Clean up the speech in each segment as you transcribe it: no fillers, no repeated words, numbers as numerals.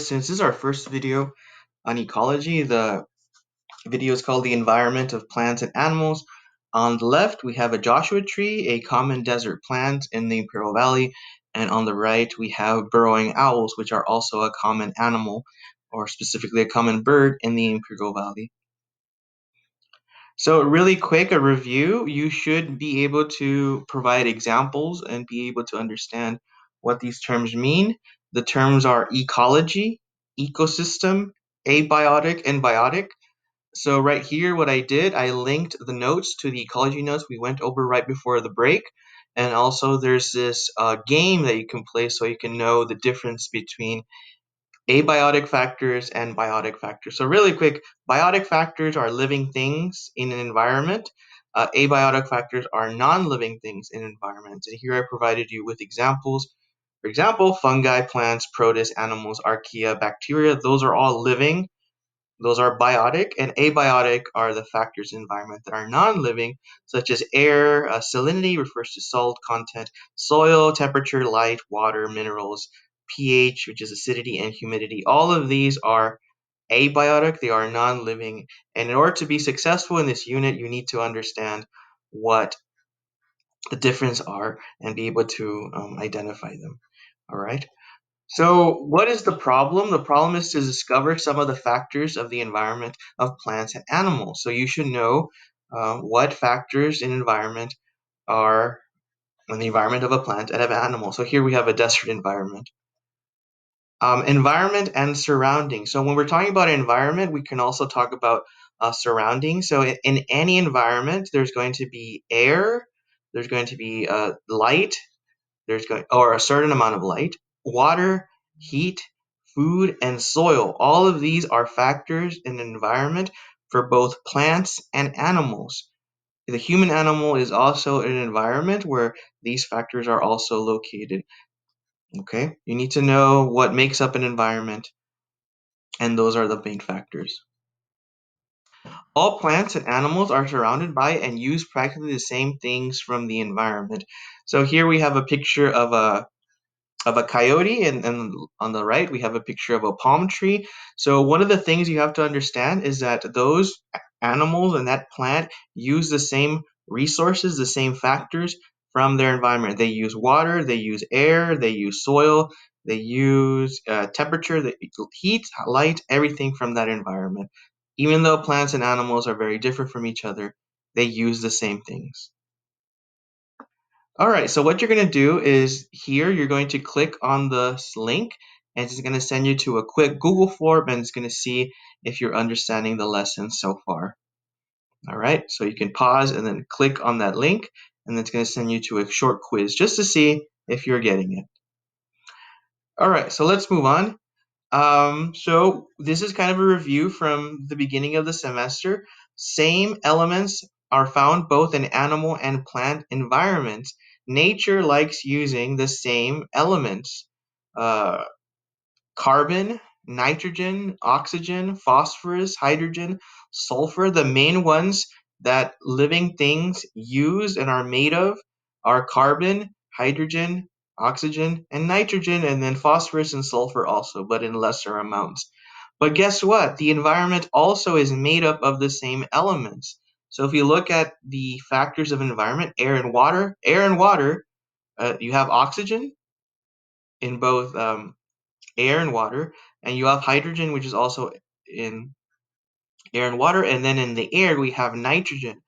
since this is our first video on ecology, the video is called The Environment of Plants and Animals. On the left, we have a Joshua tree, a common desert plant in the Imperial Valley, and on the right, we have burrowing owls, which are also a common animal, or specifically a common bird in the Imperial Valley. So really quick, a review, you should be able to provide examples and be able to understand what these terms mean. The terms are ecology, ecosystem, abiotic, and biotic. So right here, what I did, I linked the notes to the ecology notes we went over right before the break. And also there's this game that you can play so you can know the difference between abiotic factors and biotic factors. So really quick, biotic factors are living things in an environment. Abiotic factors are non-living things in environments. And here I provided you with examples. For example, fungi, plants, protists, animals, archaea, bacteria, those are all living. Those are biotic, and abiotic are the factors in environment that are non-living, such as air. Salinity refers to salt content, soil, temperature, light, water, minerals, pH, which is acidity, and humidity. All of these are abiotic, they are non-living. And in order to be successful in this unit, you need to understand what the difference are and be able to identify them. All right. So, what is the problem? The problem is to discover some of the factors of the environment of plants and animals. So, you should know what factors in environment are in the environment of a plant and of an animal. So, here we have a desert environment. Environment and surrounding. So, when we're talking about environment, we can also talk about surrounding. So, in any environment, there's going to be air, there's going to be light, or a certain amount of light, water, heat, food, and soil. All of these are factors in an environment for both plants and animals. The human animal is also in an environment where these factors are also located. Okay, you need to know what makes up an environment, and those are the main factors. All plants and animals are surrounded by and use practically the same things from the environment. So here we have a picture of a coyote, and on the right we have a picture of a palm tree. So one of the things you have to understand is that those animals and that plant use the same resources, the same factors from their environment. They use water, they use air, they use soil, they use temperature, heat, light, everything from that environment. Even though plants and animals are very different from each other, they use the same things. All right, so what you're going to do is here you're going to click on the link, and it's going to send you to a quick Google form, and it's going to see if you're understanding the lesson so far. All right, so you can pause and then click on that link, and it's going to send you to a short quiz just to see if you're getting it. All right, so let's move on. So this is kind of a review from the beginning of the semester. Same elements are found both in animal and plant environments. Nature likes using the same elements. Uh, Carbon, nitrogen, oxygen, phosphorus, hydrogen, sulfur. The main ones that living things use and are made of are carbon, hydrogen, oxygen, and nitrogen, and then phosphorus and sulfur also, but in lesser amounts. But guess what? The environment also is made up of the same elements. So if you look at the factors of environment, air and water, you have oxygen in both air and water, and you have hydrogen, which is also in air and water, and then in the air we have nitrogen.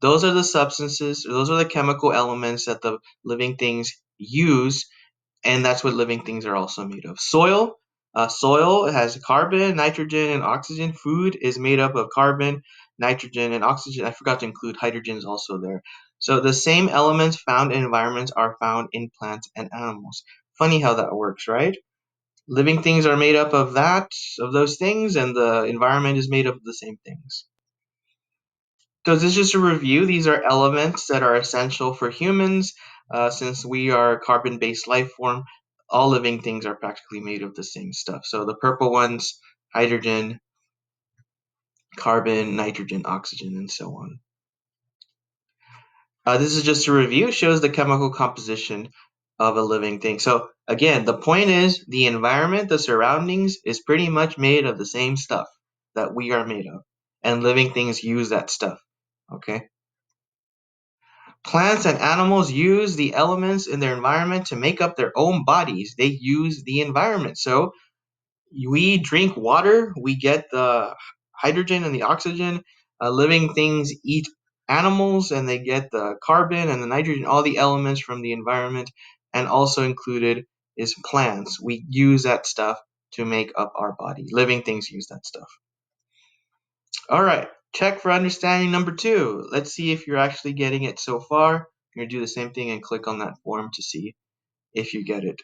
Those are the substances, those are the chemical elements that the living things use, and that's what living things are also made of. Soil has carbon, nitrogen, and oxygen. Food is made up of carbon, nitrogen, and oxygen. I forgot to include hydrogen is also there. So the same elements found in environments are found in plants and animals. Funny how that works, right? Living things are made up of those things, and the environment is made up of the same things. So this is just a review. These are elements that are essential for humans. Since we are a carbon-based life form, all living things are practically made of the same stuff. So the purple ones, hydrogen, carbon, nitrogen, oxygen, and so on. This is just a review. Shows the chemical composition of a living thing. So again, the point is the environment, the surroundings is pretty much made of the same stuff that we are made of. And living things use that stuff. Okay? Plants and animals use the elements in their environment to make up their own bodies. They use the environment. So we drink water, we get the hydrogen and the oxygen. Living things eat animals and they get the carbon and the nitrogen, all the elements from the environment. And also included is plants. We use that stuff to make up our body. Living things use that stuff. All right, check for understanding number 2. Let's see if you're actually getting it so far. You're going to do the same thing and click on that form to see if you get it.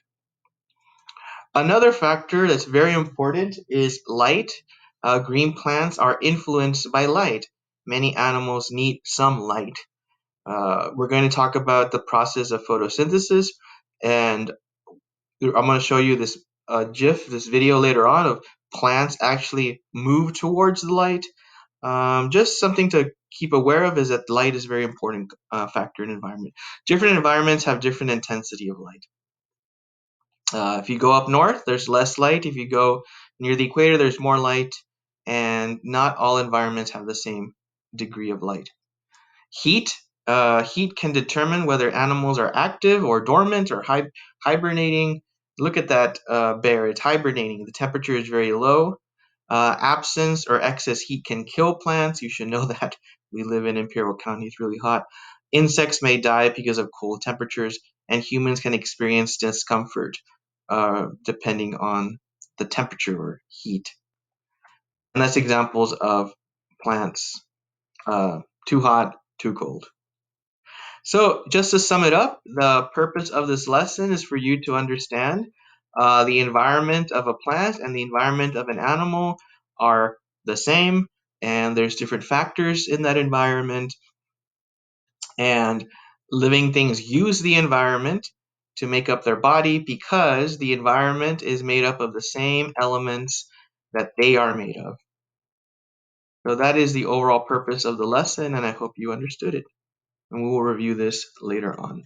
Another factor that's very important is light. Green plants are influenced by light. Many animals need some light. We're going to talk about the process of photosynthesis, and I'm going to show you this GIF, this video later on of plants actually move towards the light. Just something to keep aware of is that light is a very important factor in environment. Different environments have different intensity of light. If you go up north, there's less light. If you go near the equator, there's more light. And not all environments have the same degree of light. Heat. Heat can determine whether animals are active or dormant or hibernating. Look at that bear. It's hibernating. The temperature is very low. Absence or excess heat can kill plants. You should know that. We live in Imperial County. It's really hot. Insects may die because of cold temperatures, and humans can experience discomfort depending on the temperature or heat. And that's examples of plants too hot, too cold. So, just to sum it up, the purpose of this lesson is for you to understand the environment of a plant and the environment of an animal are the same, and there's different factors in that environment, and living things use the environment to make up their body because the environment is made up of the same elements that they are made of. So, that is the overall purpose of the lesson, and I hope you understood it. And we will review this later on.